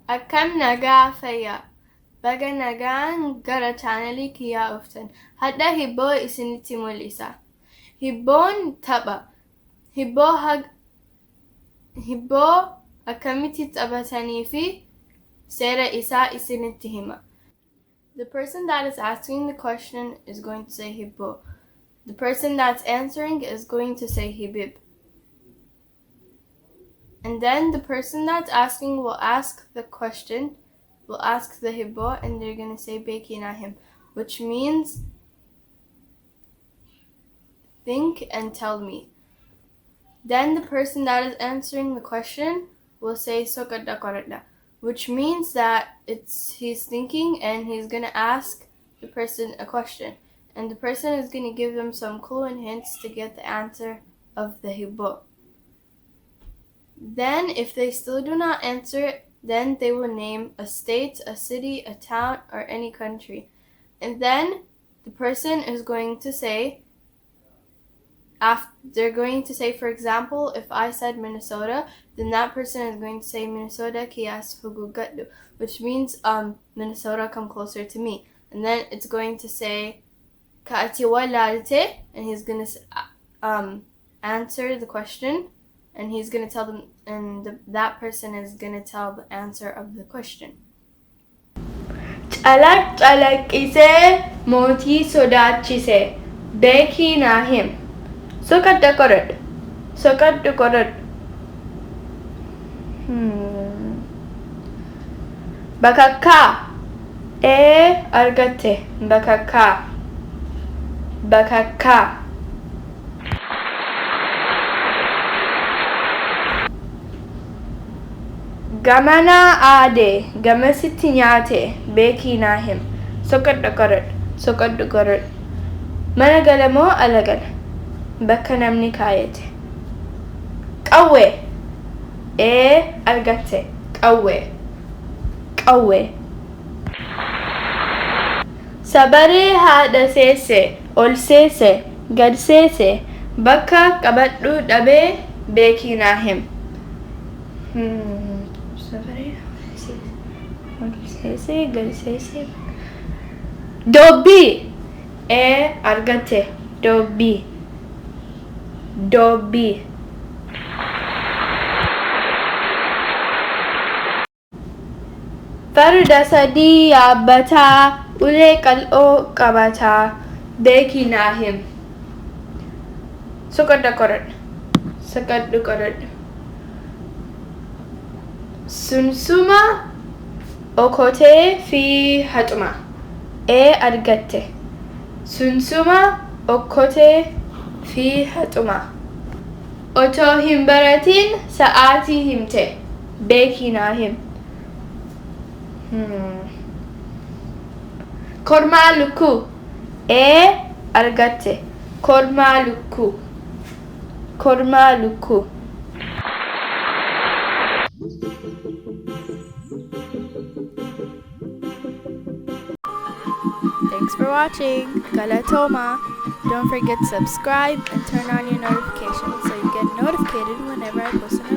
Akkam nagaa fayyaa. Baga nagaan gara chaanelii kiyyaa dhuftan. Hadda hibboo isinitti mul'isa. Hibboon tapha. Hibboo akkamitti taphatanii fi seera isaa isinitti hima. The person that is asking the question is going to say hibboo. The person that's answering is going to say hibbib. And then the person that's asking will ask the question, will ask the hibboo, and they're going to say bekinahim, which means think and tell me. Then the person that is answering the question will say sokadda koradda, which means that he's thinking and he's going to ask the person a question. And the person is going to give them some clue and hints to get the answer of the hibboo. Then, if they still do not answer, then they will name a state, a city, a town, or any country. And then the person is going to say, they're going to say, for example, if I said Minnesota, then that person is going to say Minnesota kiyas hugugaddu, which means Minnesota, come closer to me. And then it's going to say Ka'ati walalte, and he's going to answer the question. And he's going to tell them, and that person is going to tell the answer of the question. Chalak chalakise moti sodachise bekinahim. Sokadda korad. Sokadda korad. Bakakka. Argate. Bakakka. Bakakka. Gamana ade, gamasitti nyaate, bekinahim. Sokadda korad. Mana galamoo ala gala. Bakka namni kaayete. Qawwee. Argatte. Qawwee. Sabaree haadha seese, ol seese, gad seese, bakka qabadhu dhabee bekinahim. Doobbii. Argate. Doobbii. Farda sadii yaabbataa, ulee qal'oo qabataa, bekinahim. Sokadda korad. Sunsuma okotee fi haxuma. Argatte. Sunsuma okkotee fi haxuma. Otoo hin baratin sa'aatii himte. Bekinahim. Kormaa Lukkuu. Argatte. Kormaa Lukkuu. Thanks for watching. Galatoma. Don't forget to subscribe and turn on your notifications so you get notified whenever I post a